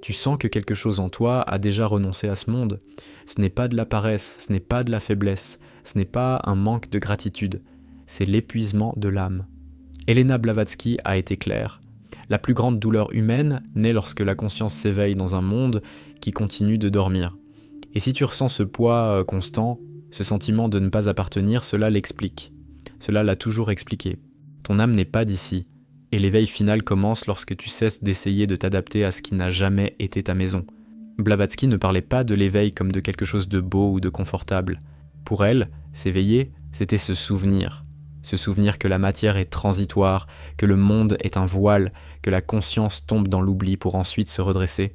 Tu sens que quelque chose en toi a déjà renoncé à ce monde. Ce n'est pas de la paresse, ce n'est pas de la faiblesse, ce n'est pas un manque de gratitude, c'est l'épuisement de l'âme. Elena Blavatsky a été claire. La plus grande douleur humaine naît lorsque la conscience s'éveille dans un monde qui continue de dormir. Et si tu ressens ce poids constant, ce sentiment de ne pas appartenir, cela l'explique. Cela l'a toujours expliqué. Ton âme n'est pas d'ici, et l'éveil final commence lorsque tu cesses d'essayer de t'adapter à ce qui n'a jamais été ta maison. Blavatsky ne parlait pas de l'éveil comme de quelque chose de beau ou de confortable. Pour elle, s'éveiller, c'était se souvenir. Se souvenir que la matière est transitoire, que le monde est un voile, que la conscience tombe dans l'oubli pour ensuite se redresser.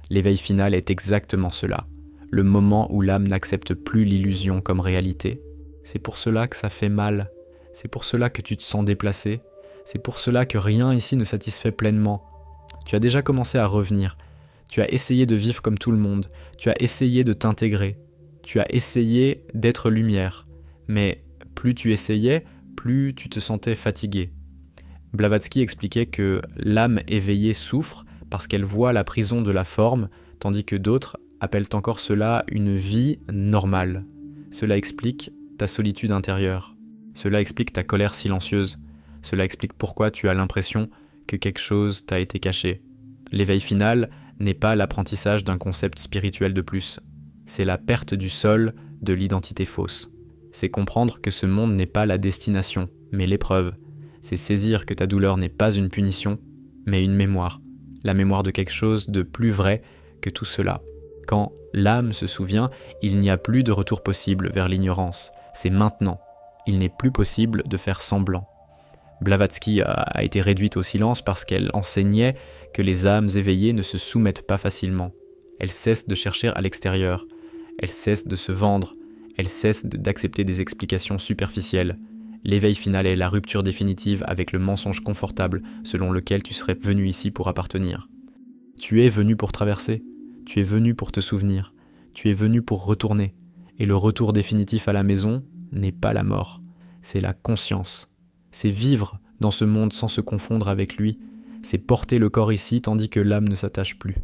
L'éveil final est exactement cela, le moment où l'âme n'accepte plus l'illusion comme réalité. C'est pour cela que ça fait mal, c'est pour cela que tu te sens déplacé, c'est pour cela que rien ici ne satisfait pleinement. Tu as déjà commencé à revenir, tu as essayé de vivre comme tout le monde, tu as essayé de t'intégrer, tu as essayé d'être lumière, mais plus tu essayais, plus tu te sentais fatigué. Blavatsky expliquait que l'âme éveillée souffre parce qu'elle voit la prison de la forme, tandis que d'autres appellent encore cela une vie normale. Cela explique ta solitude intérieure. Cela explique ta colère silencieuse. Cela explique pourquoi tu as l'impression que quelque chose t'a été caché. L'éveil final n'est pas l'apprentissage d'un concept spirituel de plus. C'est la perte du sol de l'identité fausse. C'est comprendre que ce monde n'est pas la destination, mais l'épreuve. C'est saisir que ta douleur n'est pas une punition, mais une mémoire. La mémoire de quelque chose de plus vrai que tout cela. Quand l'âme se souvient, il n'y a plus de retour possible vers l'ignorance. C'est maintenant. Il n'est plus possible de faire semblant. Blavatsky a été réduite au silence parce qu'elle enseignait que les âmes éveillées ne se soumettent pas facilement. Elles cessent de chercher à l'extérieur. Elles cessent de se vendre. Elles cessent d'accepter des explications superficielles. L'éveil final est la rupture définitive avec le mensonge confortable selon lequel tu serais venu ici pour appartenir. Tu es venu pour traverser, tu es venu pour te souvenir, tu es venu pour retourner. Et le retour définitif à la maison n'est pas la mort, c'est la conscience. C'est vivre dans ce monde sans se confondre avec lui, c'est porter le corps ici tandis que l'âme ne s'attache plus.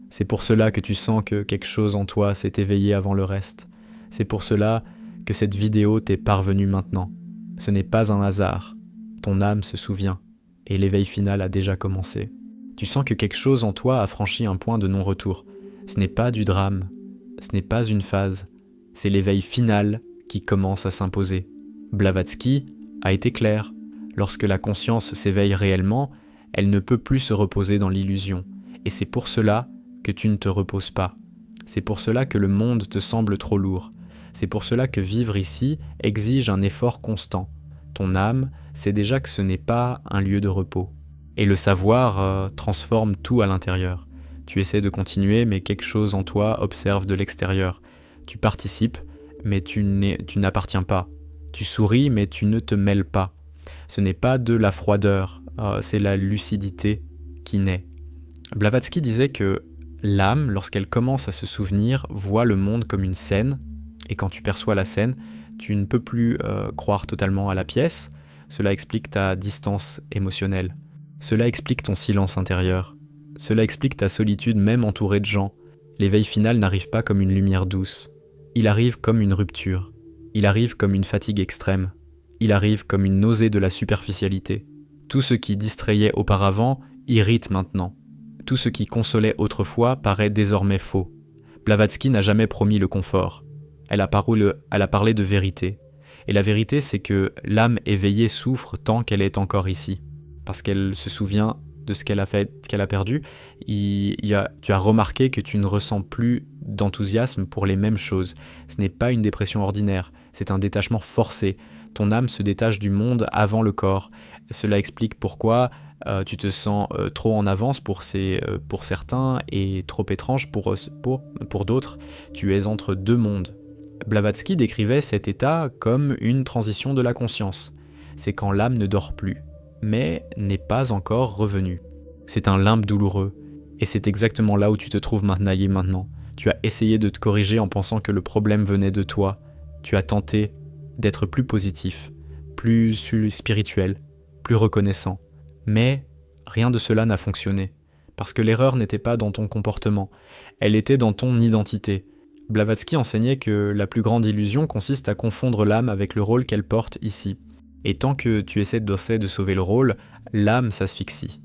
C'est pour cela que tu sens que quelque chose en toi s'est éveillé avant le reste. C'est pour cela que cette vidéo t'est parvenue maintenant. Ce n'est pas un hasard. Ton âme se souvient, et l'éveil final a déjà commencé. Tu sens que quelque chose en toi a franchi un point de non-retour. Ce n'est pas du drame, ce n'est pas une phase, c'est l'éveil final qui commence à s'imposer. Blavatsky a été clair. Lorsque la conscience s'éveille réellement, elle ne peut plus se reposer dans l'illusion. Et c'est pour cela que tu ne te reposes pas. C'est pour cela que le monde te semble trop lourd. C'est pour cela que vivre ici exige un effort constant. Ton âme sait déjà que ce n'est pas un lieu de repos. Et le savoir transforme tout à l'intérieur. Tu essaies de continuer, mais quelque chose en toi observe de l'extérieur. Tu participes, mais tu n'appartiens pas. Tu souris, mais tu ne te mêles pas. Ce n'est pas de la froideur, c'est la lucidité qui naît. Blavatsky disait que l'âme, lorsqu'elle commence à se souvenir, voit le monde comme une scène, et quand tu perçois la scène, tu ne peux plus croire totalement à la pièce. Cela explique ta distance émotionnelle. Cela explique ton silence intérieur. Cela explique ta solitude même entourée de gens. L'éveil final n'arrive pas comme une lumière douce. Il arrive comme une rupture. Il arrive comme une fatigue extrême. Il arrive comme une nausée de la superficialité. Tout ce qui distrayait auparavant irrite maintenant. Tout ce qui consolait autrefois paraît désormais faux. Blavatsky n'a jamais promis le confort. Elle a parlé de vérité. Et la vérité, c'est que l'âme éveillée souffre tant qu'elle est encore ici. Parce qu'elle se souvient de ce qu'elle a fait, qu'elle a perdu. Tu as remarqué que tu ne ressens plus d'enthousiasme pour les mêmes choses. Ce n'est pas une dépression ordinaire, c'est un détachement forcé. Ton âme se détache du monde avant le corps. Cela explique pourquoi tu te sens trop en avance pour certains et trop étrange pour d'autres. Tu es entre deux mondes. Blavatsky décrivait cet état comme une transition de la conscience. C'est quand l'âme ne dort plus, mais n'est pas encore revenue. C'est un limbe douloureux, et c'est exactement là où tu te trouves maintenant. Tu as essayé de te corriger en pensant que le problème venait de toi. Tu as tenté d'être plus positif, plus spirituel, plus reconnaissant. Mais rien de cela n'a fonctionné, Parce que l'erreur n'était pas dans ton comportement, elle était dans ton identité. Blavatsky enseignait que la plus grande illusion consiste à confondre l'âme avec le rôle qu'elle porte ici. Et tant que tu essaies de sauver le rôle, l'âme s'asphyxie.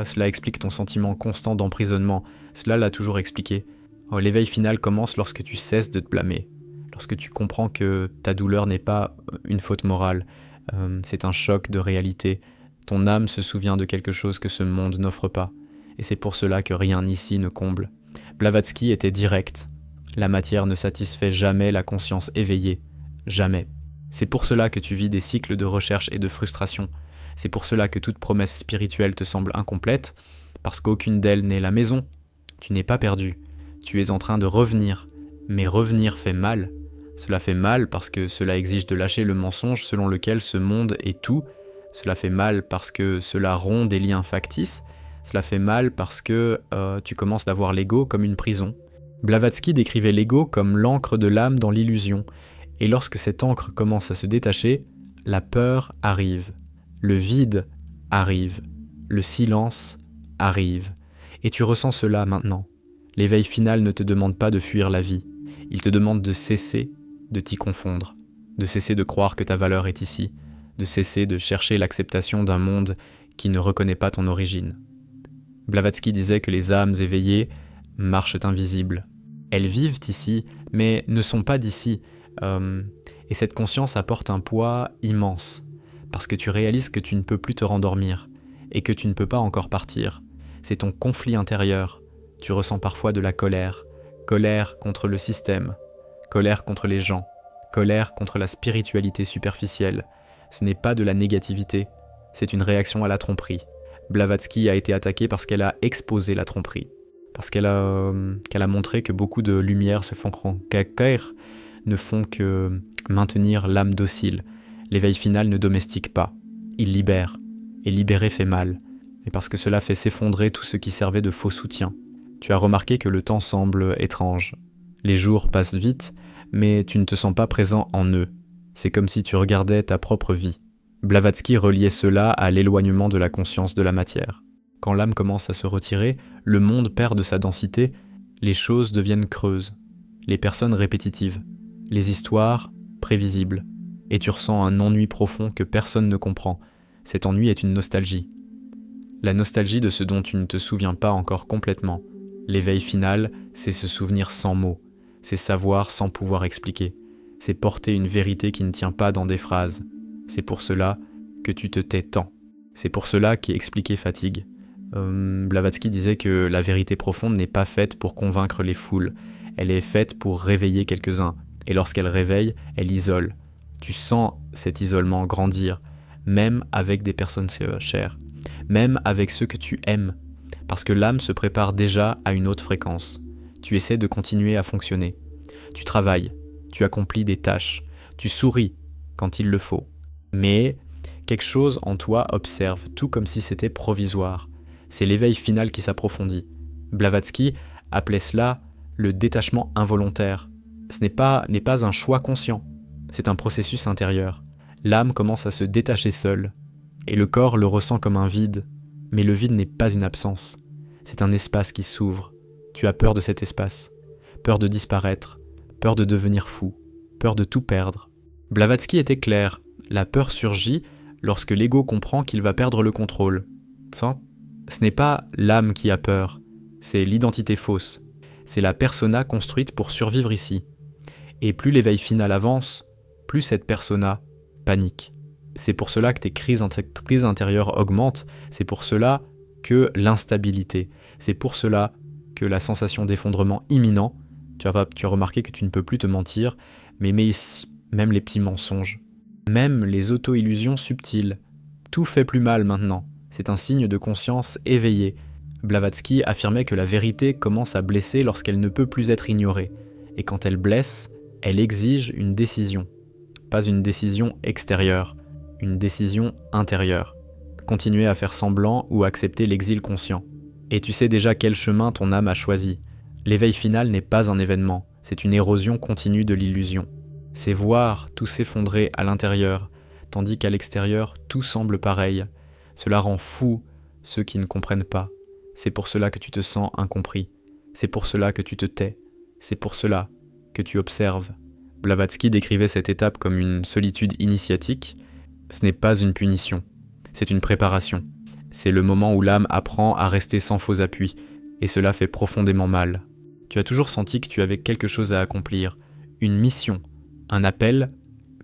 Cela explique ton sentiment constant d'emprisonnement, cela l'a toujours expliqué. L'éveil final commence lorsque tu cesses de te blâmer, lorsque tu comprends que ta douleur n'est pas une faute morale, c'est un choc de réalité. Ton âme se souvient de quelque chose que ce monde n'offre pas, et c'est pour cela que rien ici ne comble. Blavatsky était direct. La matière ne satisfait jamais la conscience éveillée. Jamais. C'est pour cela que tu vis des cycles de recherche et de frustration. C'est pour cela que toute promesse spirituelle te semble incomplète, parce qu'aucune d'elles n'est la maison. Tu n'es pas perdu. Tu es en train de revenir. Mais revenir fait mal. Cela fait mal parce que cela exige de lâcher le mensonge selon lequel ce monde est tout. Cela fait mal parce que cela rompt des liens factices. Cela fait mal parce que tu commences à voir l'ego comme une prison. Blavatsky décrivait l'ego comme l'encre de l'âme dans l'illusion, et lorsque cette encre commence à se détacher, la peur arrive, le vide arrive, le silence arrive, et tu ressens cela maintenant. L'éveil final ne te demande pas de fuir la vie, il te demande de cesser de t'y confondre, de cesser de croire que ta valeur est ici, de cesser de chercher l'acceptation d'un monde qui ne reconnaît pas ton origine. Blavatsky disait que les âmes éveillées marchent invisibles. Elles vivent ici, mais ne sont pas d'ici. Et cette conscience apporte un poids immense, parce que tu réalises que tu ne peux plus te rendormir, et que tu ne peux pas encore partir. C'est ton conflit intérieur. Tu ressens parfois de la colère. Colère contre le système, colère contre les gens, colère contre la spiritualité superficielle. Ce n'est pas de la négativité, c'est une réaction à la tromperie. Blavatsky a été attaquée parce qu'elle a exposé la tromperie. Parce qu'elle a montré que beaucoup de lumières se font conquérir, ne font que maintenir l'âme docile. L'éveil final ne domestique pas, il libère. Et libérer fait mal. Et parce que cela fait s'effondrer tout ce qui servait de faux soutien. Tu as remarqué que le temps semble étrange. Les jours passent vite, mais tu ne te sens pas présent en eux. C'est comme si tu regardais ta propre vie. Blavatsky reliait cela à l'éloignement de la conscience de la matière. Quand l'âme commence à se retirer, le monde perd de sa densité, les choses deviennent creuses, les personnes répétitives, les histoires prévisibles, et tu ressens un ennui profond que personne ne comprend. Cet ennui est une nostalgie. La nostalgie de ce dont tu ne te souviens pas encore complètement. L'éveil final, c'est se souvenir sans mots, c'est savoir sans pouvoir expliquer, c'est porter une vérité qui ne tient pas dans des phrases. C'est pour cela que tu te tais tant. C'est pour cela qu'expliquer fatigue. Blavatsky disait que la vérité profonde n'est pas faite pour convaincre les foules, elle est faite pour réveiller quelques-uns, et lorsqu'elle réveille, elle isole. Tu sens cet isolement grandir, même avec des personnes chères, même avec ceux que tu aimes, parce que l'âme se prépare déjà à une autre fréquence. Tu essaies de continuer à fonctionner. Tu travailles, tu accomplis des tâches, tu souris quand il le faut. Mais quelque chose en toi observe, tout comme si c'était provisoire. C'est l'éveil final qui s'approfondit. Blavatsky appelait cela le détachement involontaire. Ce n'est pas un choix conscient, c'est un processus intérieur. L'âme commence à se détacher seule, et le corps le ressent comme un vide. Mais le vide n'est pas une absence, c'est un espace qui s'ouvre. Tu as peur de cet espace, peur de disparaître, peur de devenir fou, peur de tout perdre. Blavatsky était clair, la peur surgit lorsque l'ego comprend qu'il va perdre le contrôle. Ce n'est pas l'âme qui a peur, c'est l'identité fausse. C'est la persona construite pour survivre ici. Et plus l'éveil final avance, plus cette persona panique. C'est pour cela que tes crises intérieures augmentent, c'est pour cela que l'instabilité, c'est pour cela que la sensation d'effondrement imminent, tu as remarqué que tu ne peux plus te mentir, mais même les petits mensonges, même les auto-illusions subtiles, tout fait plus mal maintenant. C'est un signe de conscience éveillée. Blavatsky affirmait que la vérité commence à blesser lorsqu'elle ne peut plus être ignorée. Et quand elle blesse, elle exige une décision. Pas une décision extérieure, une décision intérieure. Continuer à faire semblant ou accepter l'exil conscient. Et tu sais déjà quel chemin ton âme a choisi. L'éveil final n'est pas un événement, c'est une érosion continue de l'illusion. C'est voir tout s'effondrer à l'intérieur, tandis qu'à l'extérieur, tout semble pareil. Cela rend fou ceux qui ne comprennent pas. C'est pour cela que tu te sens incompris. C'est pour cela que tu te tais. C'est pour cela que tu observes. Blavatsky décrivait cette étape comme une solitude initiatique. Ce n'est pas une punition, c'est une préparation. C'est le moment où l'âme apprend à rester sans faux appui, et cela fait profondément mal. Tu as toujours senti que tu avais quelque chose à accomplir, une mission, un appel,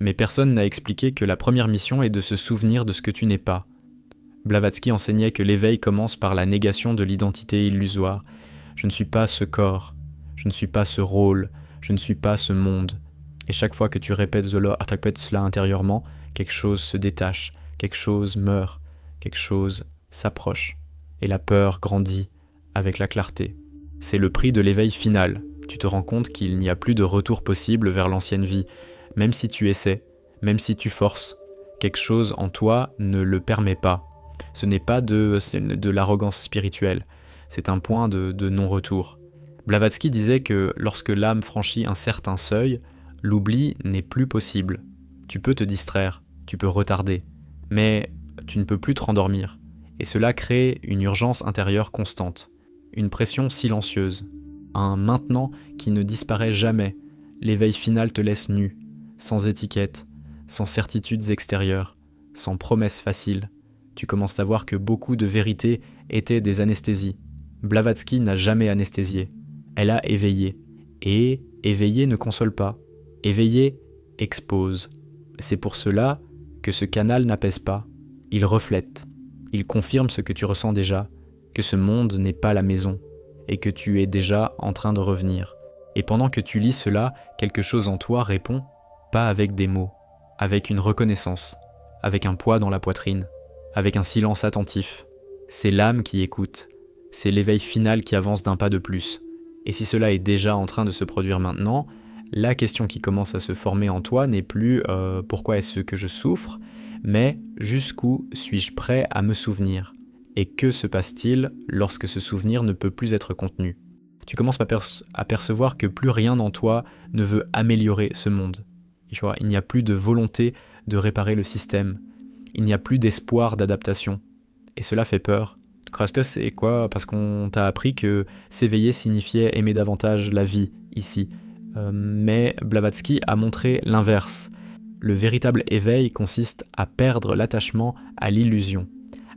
mais personne n'a expliqué que la première mission est de se souvenir de ce que tu n'es pas. Blavatsky enseignait que l'éveil commence par la négation de l'identité illusoire. Je ne suis pas ce corps, je ne suis pas ce rôle, je ne suis pas ce monde. Et chaque fois que tu répètes cela intérieurement, quelque chose se détache, quelque chose meurt, quelque chose s'approche. Et la peur grandit avec la clarté. C'est le prix de l'éveil final. Tu te rends compte qu'il n'y a plus de retour possible vers l'ancienne vie. Même si tu essaies, même si tu forces, quelque chose en toi ne le permet pas. Ce n'est pas de l'arrogance spirituelle, c'est un point de non-retour. Blavatsky disait que lorsque l'âme franchit un certain seuil, l'oubli n'est plus possible. Tu peux te distraire, tu peux retarder, mais tu ne peux plus te rendormir. Et cela crée une urgence intérieure constante, une pression silencieuse, un maintenant qui ne disparaît jamais. L'éveil final te laisse nu, sans étiquette, sans certitudes extérieures, sans promesses faciles. Tu commences à voir que beaucoup de vérités étaient des anesthésies. Blavatsky n'a jamais anesthésié. Elle a éveillé. Et éveiller ne console pas. Éveiller expose. C'est pour cela que ce canal n'apaise pas. Il reflète. Il confirme ce que tu ressens déjà, que ce monde n'est pas la maison, et que tu es déjà en train de revenir. Et pendant que tu lis cela, quelque chose en toi répond, pas avec des mots, avec une reconnaissance, avec un poids dans la poitrine, avec un silence attentif. C'est l'âme qui écoute, c'est l'éveil final qui avance d'un pas de plus. Et si cela est déjà en train de se produire maintenant, la question qui commence à se former en toi n'est plus « pourquoi est-ce que je souffre ?», mais « jusqu'où suis-je prêt à me souvenir ?» Et que se passe-t-il lorsque ce souvenir ne peut plus être contenu ? Tu commences à percevoir que plus rien en toi ne veut améliorer ce monde. Tu vois, il n'y a plus de volonté de réparer le système. Il n'y a plus d'espoir d'adaptation. Et cela fait peur. Krustus, c'est quoi ? Parce qu'on t'a appris que s'éveiller signifiait aimer davantage la vie, ici. Mais Blavatsky a montré l'inverse. Le véritable éveil consiste à perdre l'attachement à l'illusion,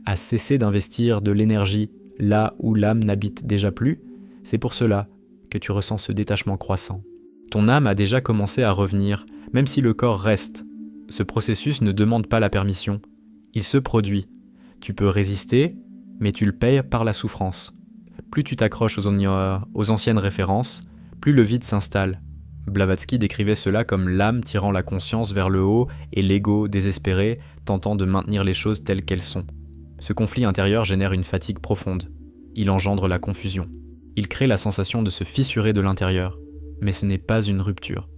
à cesser d'investir de l'énergie là où l'âme n'habite déjà plus. C'est pour cela que tu ressens ce détachement croissant. Ton âme a déjà commencé à revenir, même si le corps reste. Ce processus ne demande pas la permission. Il se produit. Tu peux résister, mais tu le payes par la souffrance. Plus tu t'accroches aux anciennes références, plus le vide s'installe. Blavatsky décrivait cela comme l'âme tirant la conscience vers le haut et l'ego désespéré tentant de maintenir les choses telles qu'elles sont. Ce conflit intérieur génère une fatigue profonde. Il engendre la confusion. Il crée la sensation de se fissurer de l'intérieur. Mais ce n'est pas une rupture.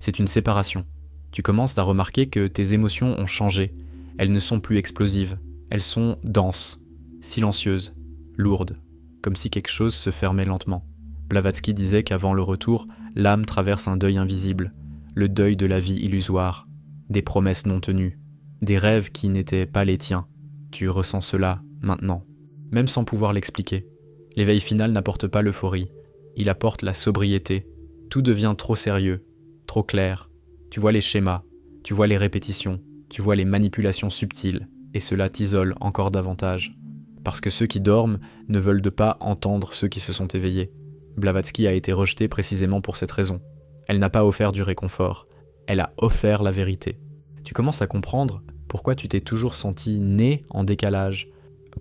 C'est une séparation. Tu commences à remarquer que tes émotions ont changé. Elles ne sont plus explosives. Elles sont denses, silencieuses, lourdes, comme si quelque chose se fermait lentement. Blavatsky disait qu'avant le retour, l'âme traverse un deuil invisible, le deuil de la vie illusoire, des promesses non tenues, des rêves qui n'étaient pas les tiens. Tu ressens cela maintenant, même sans pouvoir l'expliquer. L'éveil final n'apporte pas l'euphorie, il apporte la sobriété. Tout devient trop sérieux, trop clair. Tu vois les schémas, tu vois les répétitions, tu vois les manipulations subtiles, et cela t'isole encore davantage. Parce que ceux qui dorment ne veulent pas entendre ceux qui se sont éveillés. Blavatsky a été rejetée précisément pour cette raison. Elle n'a pas offert du réconfort, elle a offert la vérité. Tu commences à comprendre pourquoi tu t'es toujours senti né en décalage.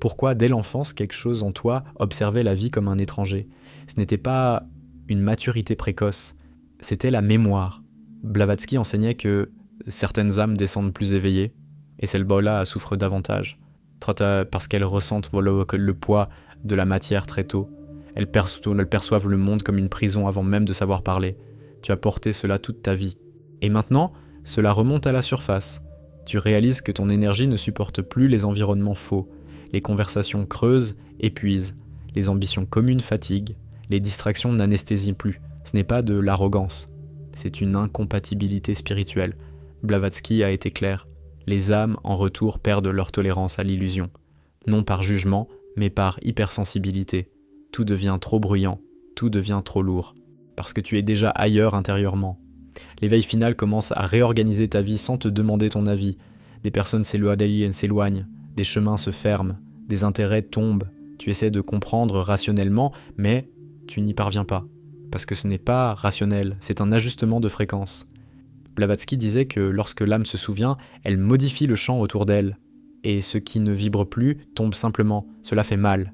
Pourquoi dès l'enfance quelque chose en toi observait la vie comme un étranger. Ce n'était pas une maturité précoce, c'était la mémoire. Blavatsky enseignait que certaines âmes descendent plus éveillées, et celles-là souffrent davantage, parce qu'elles ressentent le poids de la matière très tôt. Elles perçoivent le monde comme une prison avant même de savoir parler. Tu as porté cela toute ta vie. Et maintenant, cela remonte à la surface. Tu réalises que ton énergie ne supporte plus les environnements faux. Les conversations creuses épuisent. Les ambitions communes fatiguent. Les distractions n'anesthésient plus. Ce n'est pas de l'arrogance. C'est une incompatibilité spirituelle. Blavatsky a été clair. Les âmes, en retour, perdent leur tolérance à l'illusion. Non par jugement, mais par hypersensibilité. Tout devient trop bruyant, tout devient trop lourd, parce que tu es déjà ailleurs intérieurement. L'éveil final commence à réorganiser ta vie sans te demander ton avis. Des personnes s'éloignent, des chemins se ferment, des intérêts tombent. Tu essaies de comprendre rationnellement, mais tu n'y parviens pas. Parce que ce n'est pas rationnel, c'est un ajustement de fréquence. Blavatsky disait que lorsque l'âme se souvient, elle modifie le champ autour d'elle. Et ce qui ne vibre plus tombe simplement. Cela fait mal.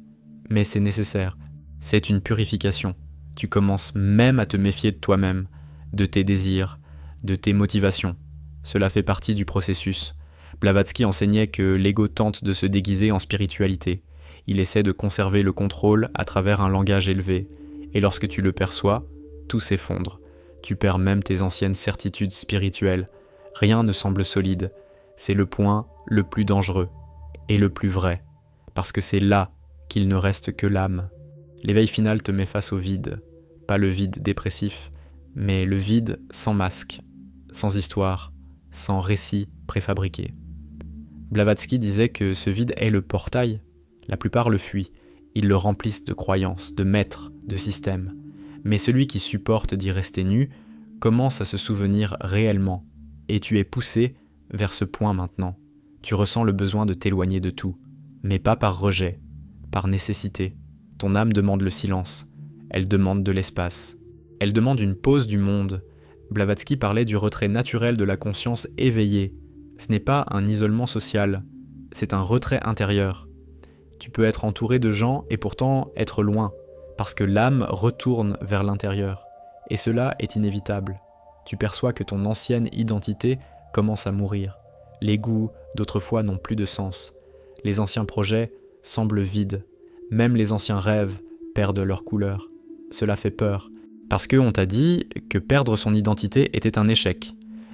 Mais c'est nécessaire. C'est une purification. Tu commences même à te méfier de toi-même, de tes désirs, de tes motivations. Cela fait partie du processus. Blavatsky enseignait que l'ego tente de se déguiser en spiritualité. Il essaie de conserver le contrôle à travers un langage élevé. Et lorsque tu le perçois, tout s'effondre. Tu perds même tes anciennes certitudes spirituelles. Rien ne semble solide. C'est le point le plus dangereux et le plus vrai, parce que c'est là qu'il ne reste que l'âme. L'éveil final te met face au vide, pas le vide dépressif, mais le vide sans masque, sans histoire, sans récit préfabriqué. Blavatsky disait que ce vide est le portail. La plupart le fuient. Ils le remplissent de croyances, de maîtres, de systèmes. Mais celui qui supporte d'y rester nu commence à se souvenir réellement. Et tu es poussé vers ce point maintenant. Tu ressens le besoin de t'éloigner de tout. Mais pas par rejet, par nécessité. Ton âme demande le silence. Elle demande de l'espace. Elle demande une pause du monde. Blavatsky parlait du retrait naturel de la conscience éveillée. Ce n'est pas un isolement social, c'est un retrait intérieur. Tu peux être entouré de gens et pourtant être loin, parce que l'âme retourne vers l'intérieur. Et cela est inévitable. Tu perçois que ton ancienne identité commence à mourir. Les goûts d'autrefois n'ont plus de sens. Les anciens projets semblent vides. Même les anciens rêves perdent leur couleur. Cela fait peur, parce qu'on t'a dit que perdre son identité était un échec.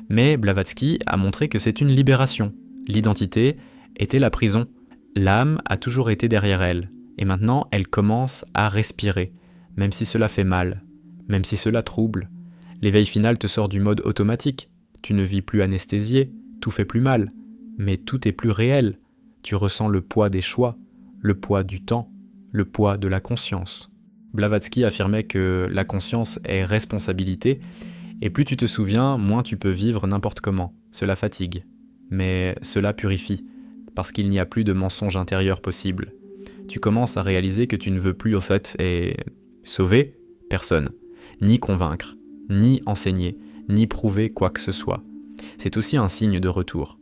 Mais Blavatsky a montré que c'est une libération. L'identité était la prison. L'âme a toujours été derrière elle. Et maintenant, elle commence à respirer, même si cela fait mal, même si cela trouble. L'éveil final te sort du mode automatique. Tu ne vis plus anesthésié, tout fait plus mal. Mais tout est plus réel. Tu ressens le poids des choix, le poids du temps, le poids de la conscience. Blavatsky affirmait que la conscience est responsabilité, et plus tu te souviens, moins tu peux vivre n'importe comment. Cela fatigue. Mais cela purifie, parce qu'il n'y a plus de mensonge intérieur possible. Tu commences à réaliser que tu ne veux plus au fait sauver personne, ni convaincre, ni enseigner, ni prouver quoi que ce soit. C'est aussi un signe de retour.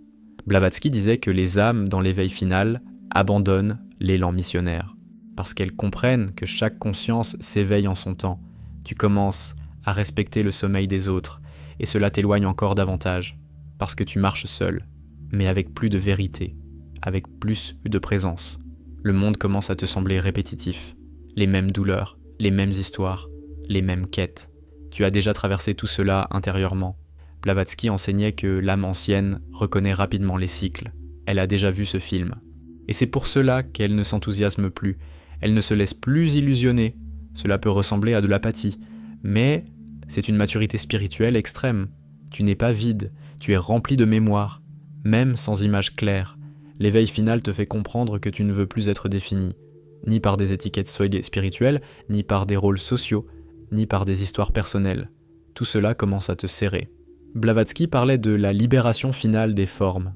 Blavatsky disait que les âmes dans l'éveil final abandonnent l'élan missionnaire, parce qu'elles comprennent que chaque conscience s'éveille en son temps. Tu commences à respecter le sommeil des autres, et cela t'éloigne encore davantage, parce que tu marches seul, mais avec plus de vérité, avec plus de présence. Le monde commence à te sembler répétitif, les mêmes douleurs, les mêmes histoires, les mêmes quêtes. Tu as déjà traversé tout cela intérieurement. Blavatsky enseignait que l'âme ancienne reconnaît rapidement les cycles. Elle a déjà vu ce film. Et c'est pour cela qu'elle ne s'enthousiasme plus. Elle ne se laisse plus illusionner. Cela peut ressembler à de l'apathie, mais c'est une maturité spirituelle extrême. Tu n'es pas vide, tu es rempli de mémoire, même sans image claire. L'éveil final te fait comprendre que tu ne veux plus être défini, ni par des étiquettes spirituelles, ni par des rôles sociaux, ni par des histoires personnelles. Tout cela commence à te serrer. Blavatsky parlait de la libération finale des formes,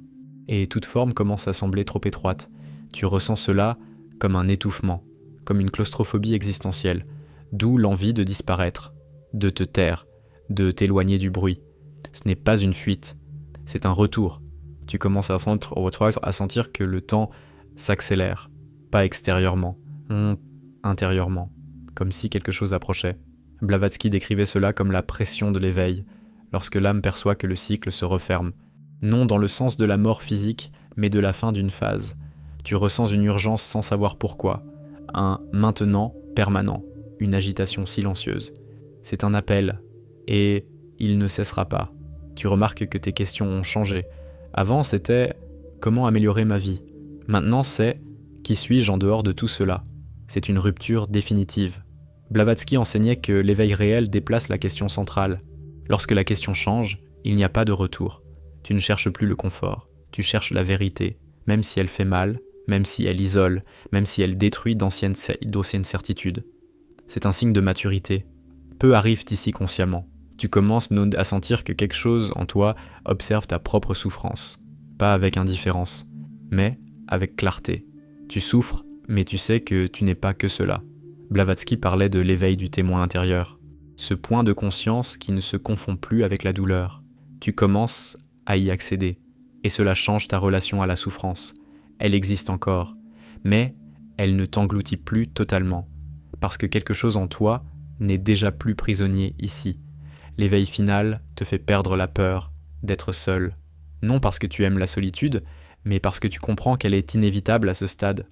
et toute forme commence à sembler trop étroite. Tu ressens cela comme un étouffement, comme une claustrophobie existentielle, d'où l'envie de disparaître, de te taire, de t'éloigner du bruit. Ce n'est pas une fuite, c'est un retour. Tu commences à sentir que le temps s'accélère, pas extérieurement, intérieurement, comme si quelque chose approchait. Blavatsky décrivait cela comme la pression de l'éveil, lorsque l'âme perçoit que le cycle se referme, non dans le sens de la mort physique, mais de la fin d'une phase. Tu ressens une urgence sans savoir pourquoi, un maintenant permanent, une agitation silencieuse. C'est un appel, et il ne cessera pas. Tu remarques que tes questions ont changé. Avant, c'était « comment améliorer ma vie ?» Maintenant, c'est « qui suis-je en dehors de tout cela ?» C'est une rupture définitive. Blavatsky enseignait que l'éveil réel déplace la question centrale. Lorsque la question change, il n'y a pas de retour. Tu ne cherches plus le confort, tu cherches la vérité, même si elle fait mal, même si elle isole, même si elle détruit d'anciennes certitudes. C'est un signe de maturité. Peu arrivent ici consciemment. Tu commences à sentir que quelque chose en toi observe ta propre souffrance. Pas avec indifférence, mais avec clarté. Tu souffres, mais tu sais que tu n'es pas que cela. Blavatsky parlait de l'éveil du témoin intérieur. Ce point de conscience qui ne se confond plus avec la douleur. Tu commences à y accéder, et cela change ta relation à la souffrance. Elle existe encore, mais elle ne t'engloutit plus totalement, parce que quelque chose en toi n'est déjà plus prisonnier ici. L'éveil final te fait perdre la peur d'être seul, non parce que tu aimes la solitude, mais parce que tu comprends qu'elle est inévitable à ce stade.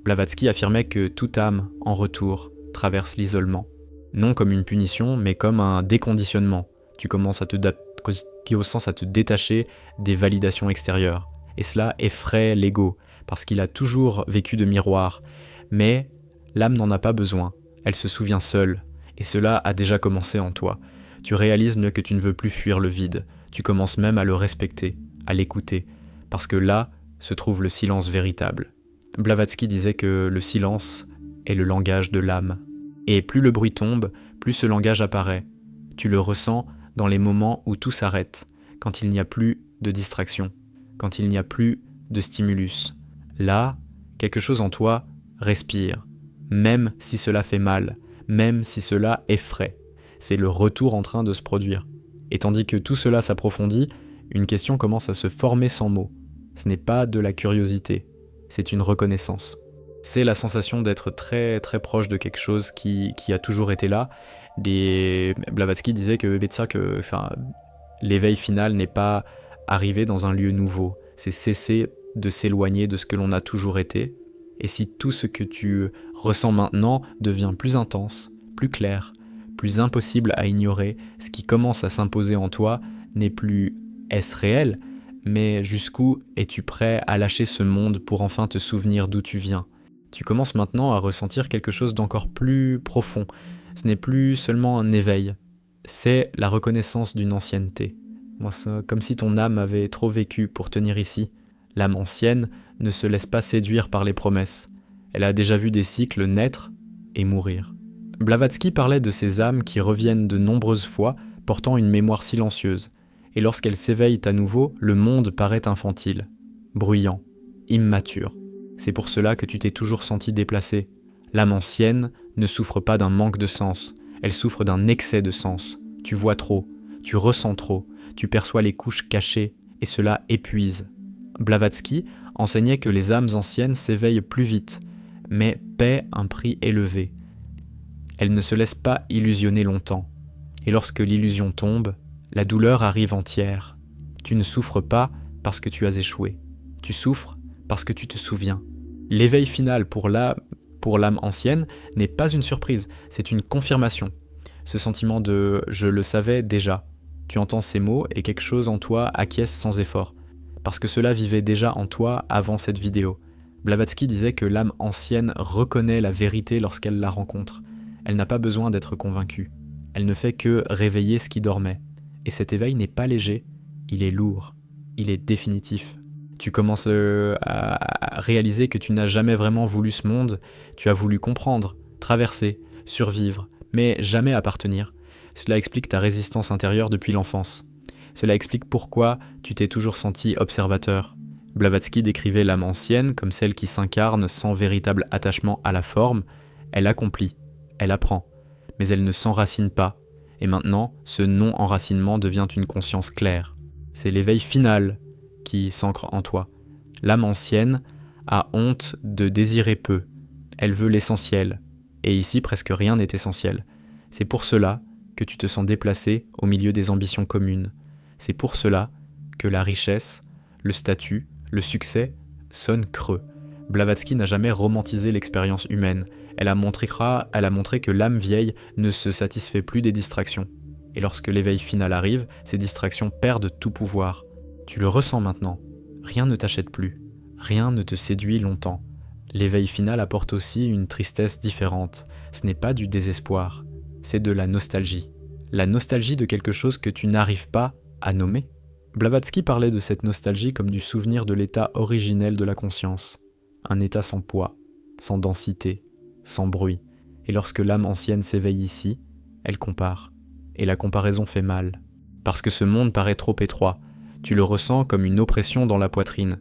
Blavatsky affirmait que toute âme, en retour, traverse l'isolement. Non comme une punition, mais comme un déconditionnement. Tu commences à te détacher des validations extérieures. Et cela effraie l'ego, parce qu'il a toujours vécu de miroir. Mais l'âme n'en a pas besoin, elle se souvient seule. Et cela a déjà commencé en toi. Tu réalises que tu ne veux plus fuir le vide. Tu commences même à le respecter, à l'écouter. Parce que là se trouve le silence véritable. Blavatsky disait que le silence est le langage de l'âme. Et plus le bruit tombe, plus ce langage apparaît. Tu le ressens dans les moments où tout s'arrête, quand il n'y a plus de distraction, quand il n'y a plus de stimulus. Là, quelque chose en toi respire, même si cela fait mal, même si cela effraie. C'est le retour en train de se produire. Et tandis que tout cela s'approfondit, une question commence à se former sans mots. Ce n'est pas de la curiosité, c'est une reconnaissance. C'est la sensation d'être très très proche de quelque chose qui a toujours été là. Blavatsky disait que l'éveil final n'est pas arrivé dans un lieu nouveau, c'est cesser de s'éloigner de ce que l'on a toujours été. Et si tout ce que tu ressens maintenant devient plus intense, plus clair, plus impossible à ignorer, ce qui commence à s'imposer en toi n'est plus est-ce réel, mais jusqu'où es-tu prêt à lâcher ce monde pour enfin te souvenir d'où tu viens ? Tu commences maintenant à ressentir quelque chose d'encore plus profond. Ce n'est plus seulement un éveil, c'est la reconnaissance d'une ancienneté. Comme si ton âme avait trop vécu pour tenir ici. L'âme ancienne ne se laisse pas séduire par les promesses. Elle a déjà vu des cycles naître et mourir. Blavatsky parlait de ces âmes qui reviennent de nombreuses fois, portant une mémoire silencieuse. Et lorsqu'elles s'éveillent à nouveau, le monde paraît infantile, bruyant, immature. C'est pour cela que tu t'es toujours senti déplacé. L'âme ancienne ne souffre pas d'un manque de sens, elle souffre d'un excès de sens. Tu vois trop, tu ressens trop, tu perçois les couches cachées, et cela épuise. Blavatsky enseignait que les âmes anciennes s'éveillent plus vite, mais paient un prix élevé. Elles ne se laissent pas illusionner longtemps. Et lorsque l'illusion tombe, la douleur arrive entière. Tu ne souffres pas parce que tu as échoué. Tu souffres parce que tu te souviens. L'éveil final pour l'âme ancienne n'est pas une surprise, c'est une confirmation. Ce sentiment de « je le savais déjà ». Tu entends ces mots et quelque chose en toi acquiesce sans effort. Parce que cela vivait déjà en toi avant cette vidéo. Blavatsky disait que l'âme ancienne reconnaît la vérité lorsqu'elle la rencontre. Elle n'a pas besoin d'être convaincue. Elle ne fait que réveiller ce qui dormait. Et cet éveil n'est pas léger, il est lourd, il est définitif. Tu commences à réaliser que tu n'as jamais vraiment voulu ce monde, tu as voulu comprendre, traverser, survivre, mais jamais appartenir. Cela explique ta résistance intérieure depuis l'enfance. Cela explique pourquoi tu t'es toujours senti observateur. Blavatsky décrivait l'âme ancienne comme celle qui s'incarne sans véritable attachement à la forme. Elle accomplit, elle apprend, mais elle ne s'enracine pas. Et maintenant, ce non-enracinement devient une conscience claire. C'est l'éveil final qui s'ancre en toi. L'âme ancienne a honte de désirer peu. Elle veut l'essentiel. Et ici, presque rien n'est essentiel. C'est pour cela que tu te sens déplacé au milieu des ambitions communes. C'est pour cela que la richesse, le statut, le succès sonnent creux. Blavatsky n'a jamais romantisé l'expérience humaine. Elle a montré que l'âme vieille ne se satisfait plus des distractions. Et lorsque l'éveil final arrive, ces distractions perdent tout pouvoir. Tu le ressens maintenant. Rien ne t'achète plus. Rien ne te séduit longtemps. L'éveil final apporte aussi une tristesse différente. Ce n'est pas du désespoir, c'est de la nostalgie. La nostalgie de quelque chose que tu n'arrives pas à nommer. Blavatsky parlait de cette nostalgie comme du souvenir de l'état originel de la conscience. un état sans poids, sans densité, sans bruit. Et lorsque l'âme ancienne s'éveille ici, elle compare. Et la comparaison fait mal. Parce que ce monde paraît trop étroit, tu le ressens comme une oppression dans la poitrine,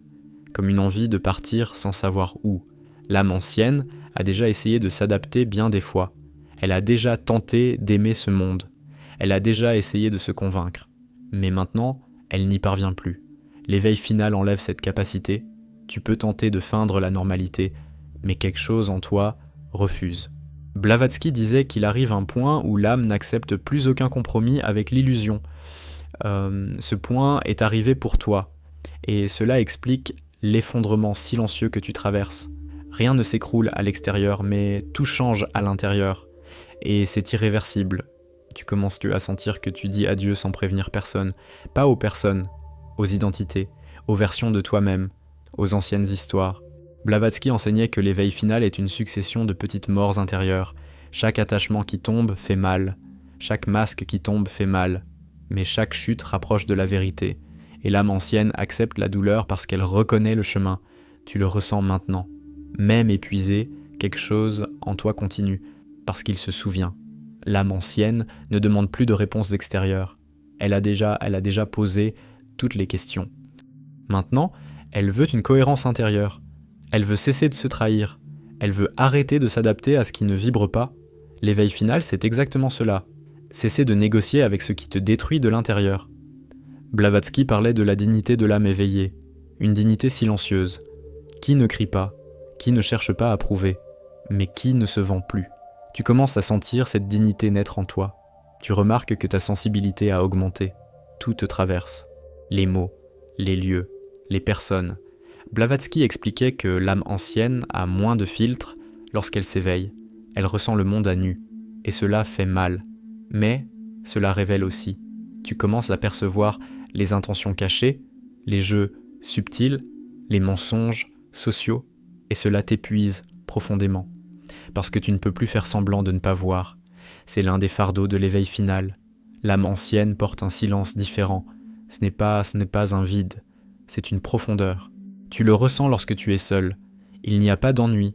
comme une envie de partir sans savoir où. L'âme ancienne a déjà essayé de s'adapter bien des fois. Elle a déjà tenté d'aimer ce monde. Elle a déjà essayé de se convaincre. Mais maintenant, elle n'y parvient plus. L'éveil final enlève cette capacité. Tu peux tenter de feindre la normalité, mais quelque chose en toi refuse. Blavatsky disait qu'il arrive un point où l'âme n'accepte plus aucun compromis avec l'illusion. Ce point est arrivé pour toi, et cela explique l'effondrement silencieux que tu traverses. Rien ne s'écroule à l'extérieur, mais tout change à l'intérieur, et c'est irréversible. Tu commences à sentir que tu dis adieu sans prévenir personne, pas aux personnes, aux identités, aux versions de toi-même, aux anciennes histoires. Blavatsky enseignait que l'éveil final est une succession de petites morts intérieures. Chaque attachement qui tombe fait mal, chaque masque qui tombe fait mal, mais chaque chute rapproche de la vérité, et l'âme ancienne accepte la douleur parce qu'elle reconnaît le chemin. Tu le ressens maintenant. Même épuisé, quelque chose en toi continue, parce qu'il se souvient. L'âme ancienne ne demande plus de réponses extérieures. Elle a déjà posé toutes les questions. Maintenant, elle veut une cohérence intérieure. Elle veut cesser de se trahir. Elle veut arrêter de s'adapter à ce qui ne vibre pas. L'éveil final, c'est exactement cela. Cesser de négocier avec ce qui te détruit de l'intérieur. Blavatsky parlait de la dignité de l'âme éveillée, une dignité silencieuse. Qui ne crie pas, qui ne cherche pas à prouver, mais qui ne se vend plus. Tu commences à sentir cette dignité naître en toi. Tu remarques que ta sensibilité a augmenté. Tout te traverse. Les mots, les lieux, les personnes. Blavatsky expliquait que l'âme ancienne a moins de filtres lorsqu'elle s'éveille. Elle ressent le monde à nu, et cela fait mal. Mais cela révèle aussi. Tu commences à percevoir les intentions cachées, les jeux subtils, les mensonges sociaux, et cela t'épuise profondément. Parce que tu ne peux plus faire semblant de ne pas voir. C'est l'un des fardeaux de l'éveil final. L'âme ancienne porte un silence différent. Ce n'est pas un vide, c'est une profondeur. Tu le ressens lorsque tu es seul. Il n'y a pas d'ennui,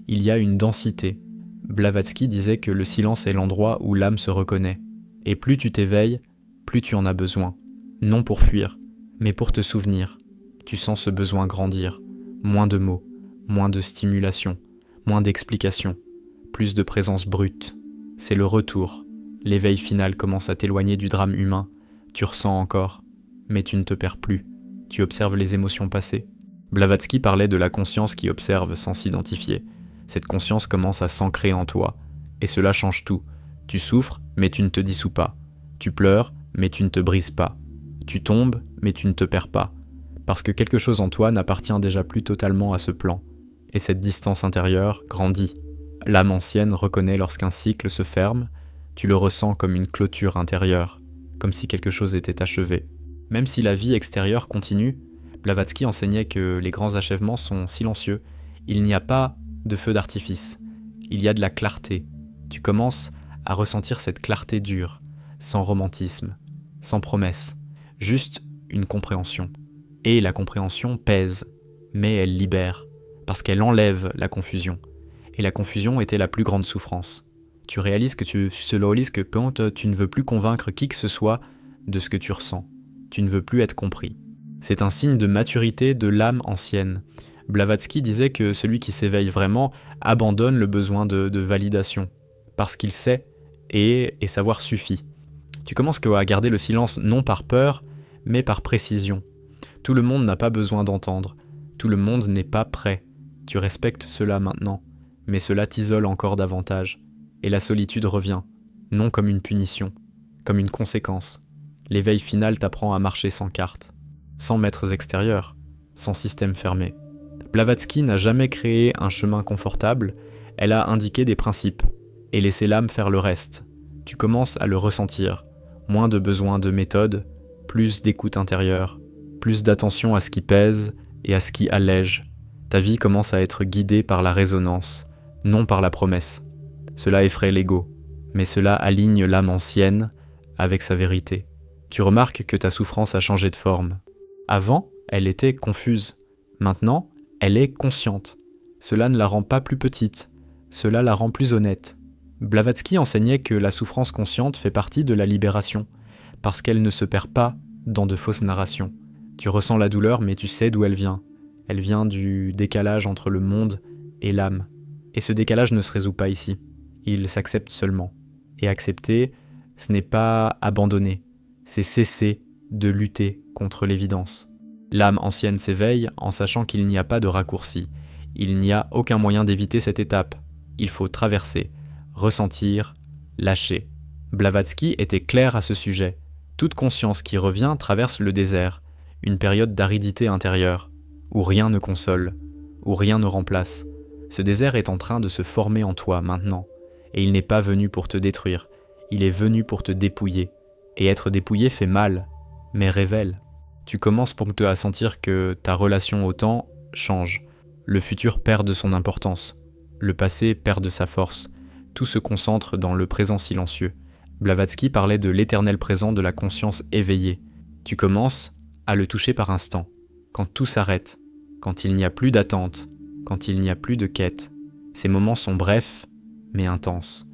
il y a une densité. Blavatsky disait que le silence est l'endroit où l'âme se reconnaît. Et plus tu t'éveilles, plus tu en as besoin. Non pour fuir, mais pour te souvenir. Tu sens ce besoin grandir. Moins de mots, moins de stimulation, moins d'explications, plus de présence brute. C'est le retour. L'éveil final commence à t'éloigner du drame humain. Tu ressens encore, mais tu ne te perds plus. Tu observes les émotions passées. Blavatsky parlait de la conscience qui observe sans s'identifier. Cette conscience commence à s'ancrer en toi, et cela change tout. Tu souffres, mais tu ne te dissous pas. Tu pleures, mais tu ne te brises pas. Tu tombes, mais tu ne te perds pas. Parce que quelque chose en toi n'appartient déjà plus totalement à ce plan. Et cette distance intérieure grandit. L'âme ancienne reconnaît lorsqu'un cycle se ferme, tu le ressens comme une clôture intérieure, comme si quelque chose était achevé. Même si la vie extérieure continue, Blavatsky enseignait que les grands achèvements sont silencieux. Il n'y a pas de feu d'artifice. Il y a de la clarté. Tu commences à ressentir cette clarté dure, sans romantisme, sans promesse, juste une compréhension. Et la compréhension pèse, mais elle libère, parce qu'elle enlève la confusion. Et la confusion était la plus grande souffrance. Tu réalises que tu ne veux plus convaincre qui que ce soit de ce que tu ressens. Tu ne veux plus être compris. C'est un signe de maturité de l'âme ancienne. Blavatsky disait que celui qui s'éveille vraiment abandonne le besoin de validation, parce qu'il sait et savoir suffit. Tu commences à garder le silence non par peur, mais par précision. Tout le monde n'a pas besoin d'entendre. Tout le monde n'est pas prêt. Tu respectes cela maintenant, mais cela t'isole encore davantage. Et la solitude revient, non comme une punition, comme une conséquence. L'éveil final t'apprend à marcher sans carte, sans maîtres extérieurs, sans système fermé. Blavatsky n'a jamais créé un chemin confortable, elle a indiqué des principes, et laissé l'âme faire le reste. Tu commences à le ressentir, moins de besoin de méthode, plus d'écoute intérieure, plus d'attention à ce qui pèse et à ce qui allège. Ta vie commence à être guidée par la résonance, non par la promesse. Cela effraie l'ego, mais cela aligne l'âme ancienne avec sa vérité. Tu remarques que ta souffrance a changé de forme. Avant, elle était confuse. Maintenant, elle est consciente. Cela ne la rend pas plus petite, cela la rend plus honnête. Blavatsky enseignait que la souffrance consciente fait partie de la libération, parce qu'elle ne se perd pas dans de fausses narrations. Tu ressens la douleur, mais tu sais d'où elle vient. Elle vient du décalage entre le monde et l'âme. Et ce décalage ne se résout pas ici. Il s'accepte seulement. Et accepter, ce n'est pas abandonner, c'est cesser de lutter contre l'évidence. L'âme ancienne s'éveille en sachant qu'il n'y a pas de raccourci. Il n'y a aucun moyen d'éviter cette étape. Il faut traverser, ressentir, lâcher. Blavatsky était clair à ce sujet. Toute conscience qui revient traverse le désert, une période d'aridité intérieure, où rien ne console, où rien ne remplace. Ce désert est en train de se former en toi maintenant, et il n'est pas venu pour te détruire, il est venu pour te dépouiller. Et être dépouillé fait mal, mais révèle. Tu commences promptement à sentir que ta relation au temps change. Le futur perd de son importance, le passé perd de sa force. Tout se concentre dans le présent silencieux. Blavatsky parlait de l'éternel présent de la conscience éveillée. Tu commences à le toucher par instant, quand tout s'arrête, quand il n'y a plus d'attente, quand il n'y a plus de quête. Ces moments sont brefs, mais intenses.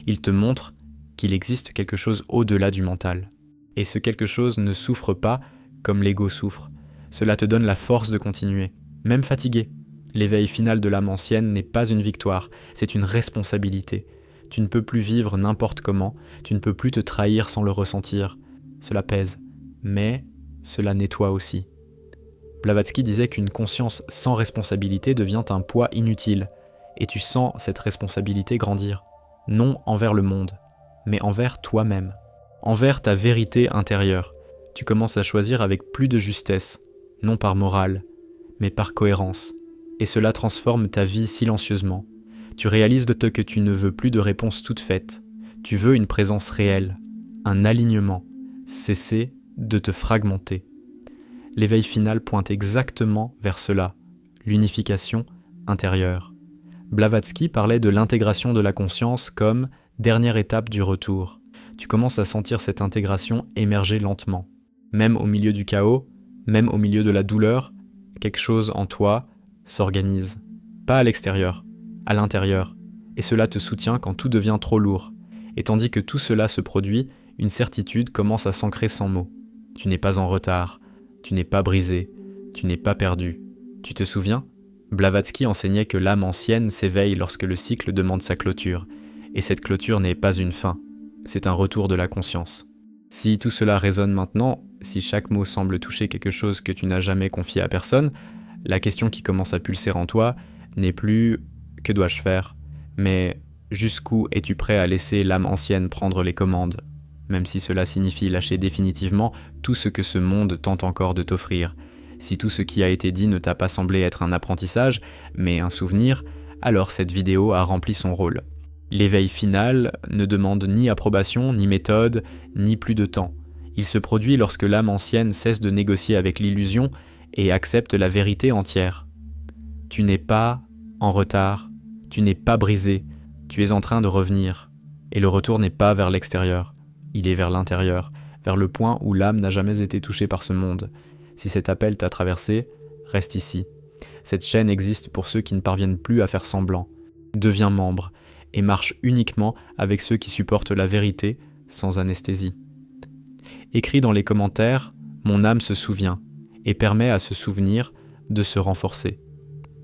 Ils te montrent qu'il existe quelque chose au-delà du mental. Et ce quelque chose ne souffre pas comme l'ego souffre. Cela te donne la force de continuer, même fatigué. L'éveil final de l'âme ancienne n'est pas une victoire, c'est une responsabilité. Tu ne peux plus vivre n'importe comment, tu ne peux plus te trahir sans le ressentir. Cela pèse, mais cela nettoie aussi. Blavatsky disait qu'une conscience sans responsabilité devient un poids inutile, et tu sens cette responsabilité grandir. Non envers le monde, mais envers toi-même, envers ta vérité intérieure. Tu commences à choisir avec plus de justesse, non par morale, mais par cohérence. Et cela transforme ta vie silencieusement. Tu réalises que tu ne veux plus de réponses toutes faites. Tu veux une présence réelle, un alignement. Cesser de te fragmenter. L'éveil final pointe exactement vers cela, l'unification intérieure. Blavatsky parlait de l'intégration de la conscience comme dernière étape du retour. Tu commences à sentir cette intégration émerger lentement. Même au milieu du chaos, même au milieu de la douleur, quelque chose en toi s'organise. Pas à l'extérieur, à l'intérieur. Et cela te soutient quand tout devient trop lourd. Et tandis que tout cela se produit, une certitude commence à s'ancrer sans mots. Tu n'es pas en retard, tu n'es pas brisé, tu n'es pas perdu. Tu te souviens ? Blavatsky enseignait que l'âme ancienne s'éveille lorsque le cycle demande sa clôture. Et cette clôture n'est pas une fin, c'est un retour de la conscience. Si tout cela résonne maintenant, si chaque mot semble toucher quelque chose que tu n'as jamais confié à personne, la question qui commence à pulser en toi n'est plus « que dois-je faire ?», mais « jusqu'où es-tu prêt à laisser l'âme ancienne prendre les commandes ?» Même si cela signifie lâcher définitivement tout ce que ce monde tente encore de t'offrir. Si tout ce qui a été dit ne t'a pas semblé être un apprentissage, mais un souvenir, alors cette vidéo a rempli son rôle. L'éveil final ne demande ni approbation, ni méthode, ni plus de temps. Il se produit lorsque l'âme ancienne cesse de négocier avec l'illusion et accepte la vérité entière. Tu n'es pas en retard, tu n'es pas brisé, tu es en train de revenir. Et le retour n'est pas vers l'extérieur, il est vers l'intérieur, vers le point où l'âme n'a jamais été touchée par ce monde. Si cet appel t'a traversé, reste ici. Cette chaîne existe pour ceux qui ne parviennent plus à faire semblant. Deviens membre et marche uniquement avec ceux qui supportent la vérité sans anesthésie. Écris dans les commentaires « Mon âme se souvient » et permet à ce souvenir de se renforcer.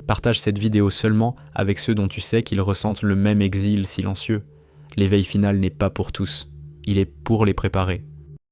Partage cette vidéo seulement avec ceux dont tu sais qu'ils ressentent le même exil silencieux. L'éveil final n'est pas pour tous, il est pour les préparer.